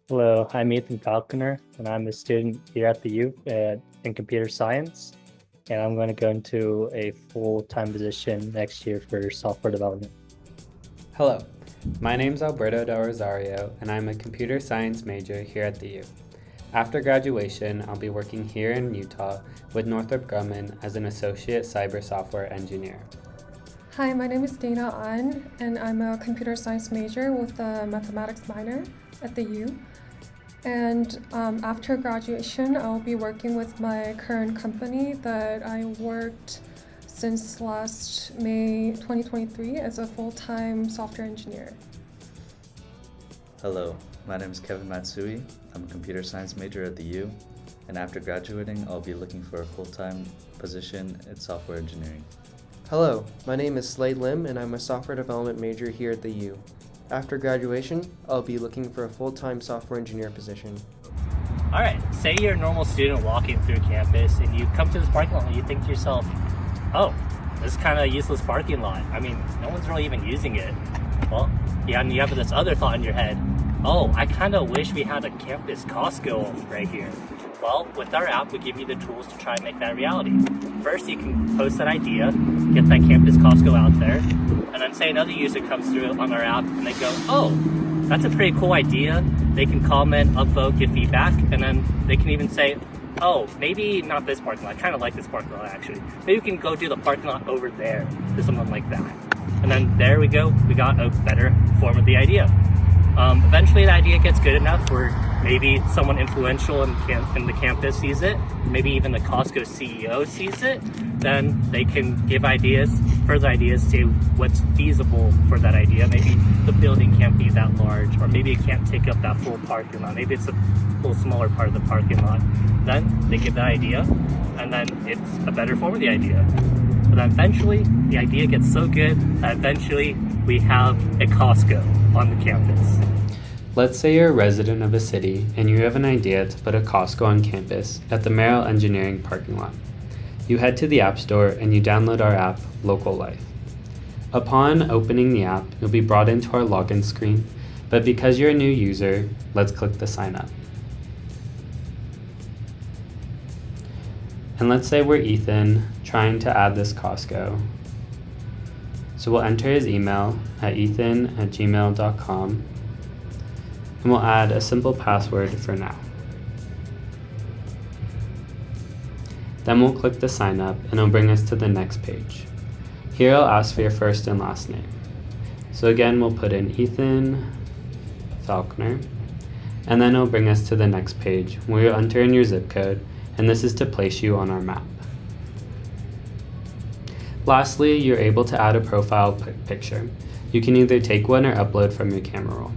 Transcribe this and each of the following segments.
Hello, I'm Ethan Kahlert, and I'm a student here at the U in computer science, and I'm going to go into a full-time position next year for software development. Hello, my name's Alberto Del Rosario, and I'm a computer science major here at the U. After graduation, I'll be working here in Utah with Northrop Grumman as an associate cyber software engineer. Hi, my name is Dana An, and I'm a computer science major with a mathematics minor at the U. And after graduation, I'll be working with my current company that I worked since last May 2023 as a full-time software engineer. Hello, my name is Kevin Matsui. I'm a computer science major at the U, and after graduating, I'll be looking for a full-time position in software engineering. Hello, my name is Slade Lim, and I'm a software development major here at the U. After graduation, I'll be looking for a full-time software engineer position. All right, say you're a normal student walking through campus and you come to this parking lot and you think to yourself, oh, this is kind of a useless parking lot. I mean, no one's really even using it. Well, yeah, and you have this other thought in your head, oh, I kind of wish we had a campus Costco right here. Well, with our app, we give you the tools to try and make that reality. First, you can post that idea, get that campus Costco out there, and then say another user comes through on our app and they go, oh, that's a pretty cool idea. They can comment, upvote, give feedback, and then they can even say, oh, maybe not this parking lot. I kind of like this parking lot, actually. Maybe we can go do the parking lot over there, or something like that. And then there we go. We got a better form of the idea. Eventually the idea gets good enough where maybe someone influential in the campus sees it, maybe even the Costco CEO sees it, then they can give further ideas to what's feasible for that idea. Maybe the building can't be that large, or maybe it can't take up that full parking lot. Maybe it's a little smaller part of the parking lot. Then they give that idea, and then it's a better form of the idea. But then eventually, the idea gets so good that eventually we have a Costco on the campus. Let's say you're a resident of a city and you have an idea to put a Costco on campus at the Merrill Engineering parking lot. You head to the App Store and you download our app, LocalLyfe. Upon opening the app, you'll be brought into our login screen, but because you're a new user, let's click the sign up. And let's say we're Ethan trying to add this Costco. So we'll enter his email at ethan@gmail.com, and we'll add a simple password for now. Then we'll click the sign up and it'll bring us to the next page. Here it'll ask for your first and last name. So again, we'll put in Ethan Falconer, and then it'll bring us to the next page where you'll enter in your zip code, and this is to place you on our map. Lastly, you're able to add a profile picture. You can either take one or upload from your camera roll.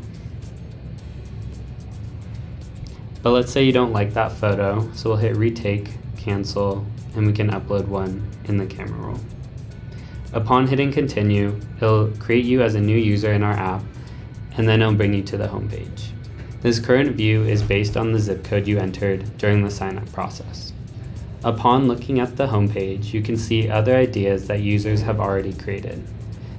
But let's say you don't like that photo, so we'll hit retake, cancel, and we can upload one in the camera roll. Upon hitting continue, it'll create you as a new user in our app, and then it'll bring you to the home page. This current view is based on the zip code you entered during the sign-up process. Upon looking at the home page, you can see other ideas that users have already created.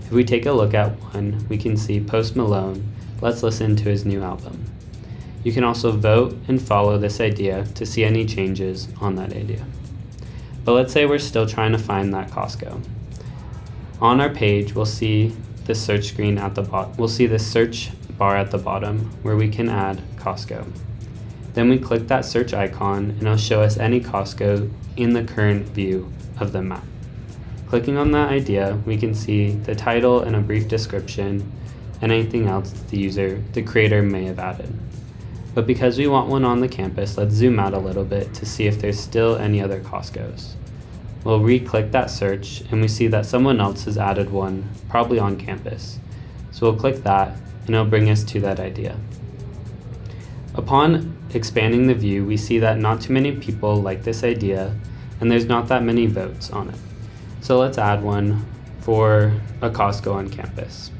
If we take a look at one, we can see Post Malone. Let's listen to his new album. You can also vote and follow this idea to see any changes on that idea. But let's say we're still trying to find that Costco. On our page, we'll see the search screen at the bottom. We'll see the search bar at the bottom where we can add Costco. Then we click that search icon and it'll show us any Costco in the current view of the map. Clicking on that idea, we can see the title and a brief description and anything else the creator may have added. But because we want one on the campus, let's zoom out a little bit to see if there's still any other Costco's. We'll re-click that search and we see that someone else has added one, probably on campus. So we'll click that and it'll bring us to that idea. Upon expanding the view, we see that not too many people like this idea and there's not that many votes on it. So let's add one for a Costco on campus.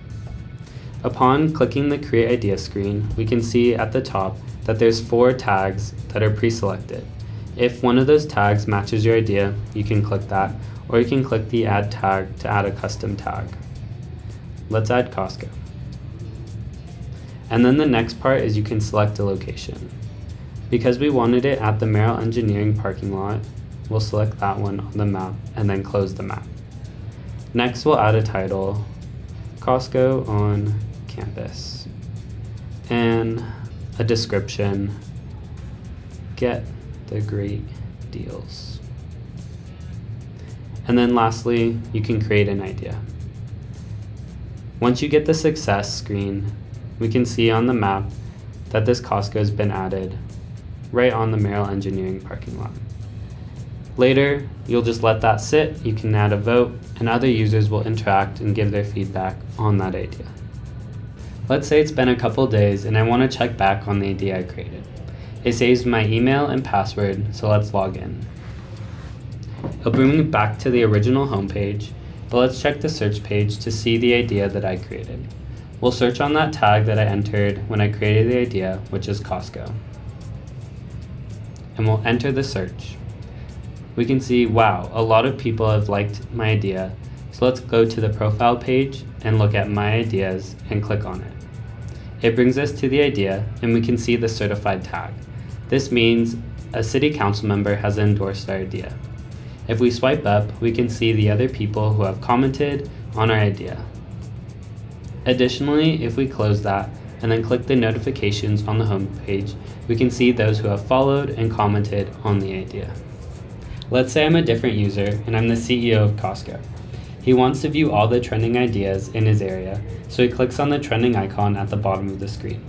Upon clicking the Create Idea screen, we can see at the top that there's 4 tags that are pre-selected. If one of those tags matches your idea, you can click that, or you can click the Add tag to add a custom tag. Let's add Costco. And then the next part is you can select a location. Because we wanted it at the Merrill Engineering parking lot, we'll select that one on the map and then close the map. Next, we'll add a title, Costco on campus, and a description, get the great deals. And then lastly, you can create an idea. Once you get the success screen, we can see on the map that this Costco has been added right on the Merrill Engineering parking lot. Later, you'll just let that sit, you can add a vote, and other users will interact and give their feedback on that idea. Let's say it's been a couple days and I want to check back on the idea I created. It saves my email and password, so let's log in. It'll bring me back to the original homepage, but let's check the search page to see the idea that I created. We'll search on that tag that I entered when I created the idea, which is Costco. And we'll enter the search. We can see, wow, a lot of people have liked my idea. So let's go to the profile page and look at my ideas and click on it. It brings us to the idea and we can see the certified tag. This means a city council member has endorsed our idea. If we swipe up, we can see the other people who have commented on our idea. Additionally, if we close that and then click the notifications on the home page, we can see those who have followed and commented on the idea. Let's say I'm a different user and I'm the CEO of Costco. He wants to view all the trending ideas in his area, so he clicks on the trending icon at the bottom of the screen.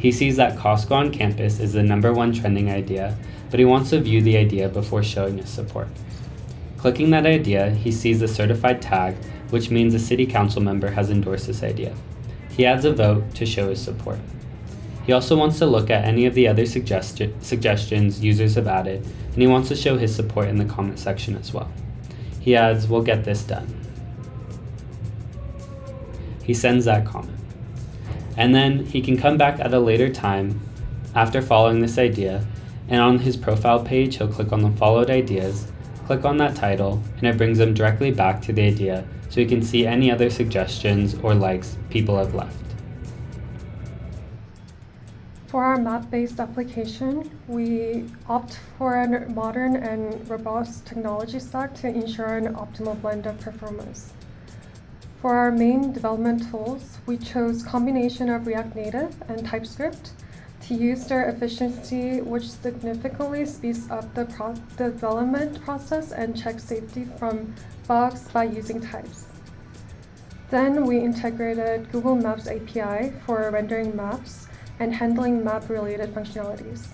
He sees that Costco on campus is the #1 trending idea, but he wants to view the idea before showing his support. Clicking that idea, he sees the certified tag, which means a city council member has endorsed this idea. He adds a vote to show his support. He also wants to look at any of the other suggestions users have added, and he wants to show his support in the comment section as well. He adds, "We'll get this done." He sends that comment. And then he can come back at a later time after following this idea, and on his profile page, he'll click on the followed ideas, click on that title, and it brings him directly back to the idea so he can see any other suggestions or likes people have left. For our map-based application, we opt for a modern and robust technology stack to ensure an optimal blend of performance. For our main development tools, we chose combination of React Native and TypeScript to use their efficiency, which significantly speeds up the development process and checks safety from bugs by using types. Then we integrated Google Maps API for rendering maps and handling map-related functionalities.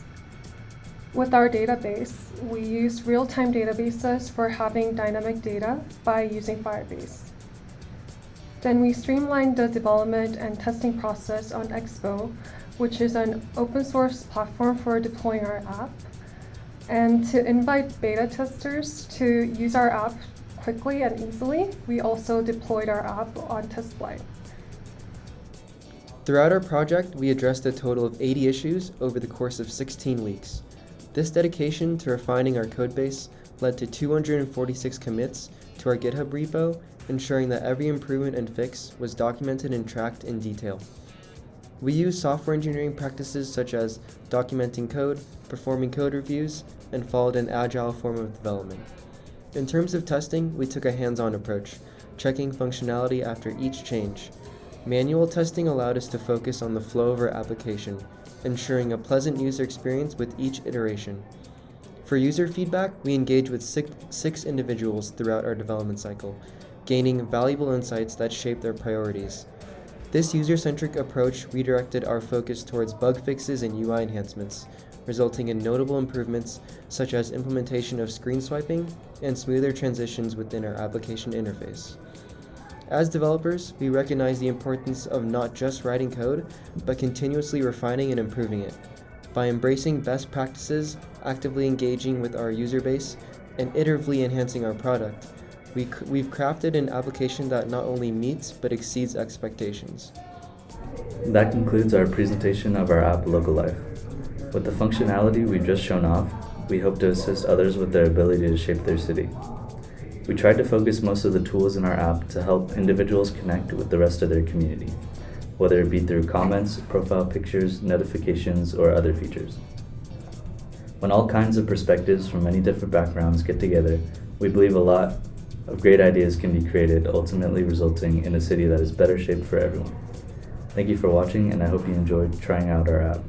With our database, we use real-time databases for having dynamic data by using Firebase. Then we streamlined the development and testing process on Expo, which is an open source platform for deploying our app. And to invite beta testers to use our app quickly and easily, we also deployed our app on TestFlight. Throughout our project, we addressed a total of 80 issues over the course of 16 weeks. This dedication to refining our codebase led to 246 commits to our GitHub repo, ensuring that every improvement and fix was documented and tracked in detail. We use software engineering practices such as documenting code, performing code reviews, and followed an agile form of development. In terms of testing, we took a hands-on approach, checking functionality after each change. Manual testing allowed us to focus on the flow of our application, ensuring a pleasant user experience with each iteration. For user feedback, we engaged with six individuals throughout our development cycle, gaining valuable insights that shaped their priorities. This user-centric approach redirected our focus towards bug fixes and UI enhancements, resulting in notable improvements such as implementation of screen swiping and smoother transitions within our application interface. As developers, we recognize the importance of not just writing code, but continuously refining and improving it. By embracing best practices, actively engaging with our user base, and iteratively enhancing our product, we've crafted an application that not only meets but exceeds expectations. That concludes our presentation of our app LocalLyfe. With the functionality we've just shown off, we hope to assist others with their ability to shape their city. We tried to focus most of the tools in our app to help individuals connect with the rest of their community. whether it be through comments, profile pictures, notifications, or other features. When all kinds of perspectives from many different backgrounds get together, we believe a lot of great ideas can be created, ultimately resulting in a city that is better shaped for everyone. Thank you for watching, and I hope you enjoyed trying out our app.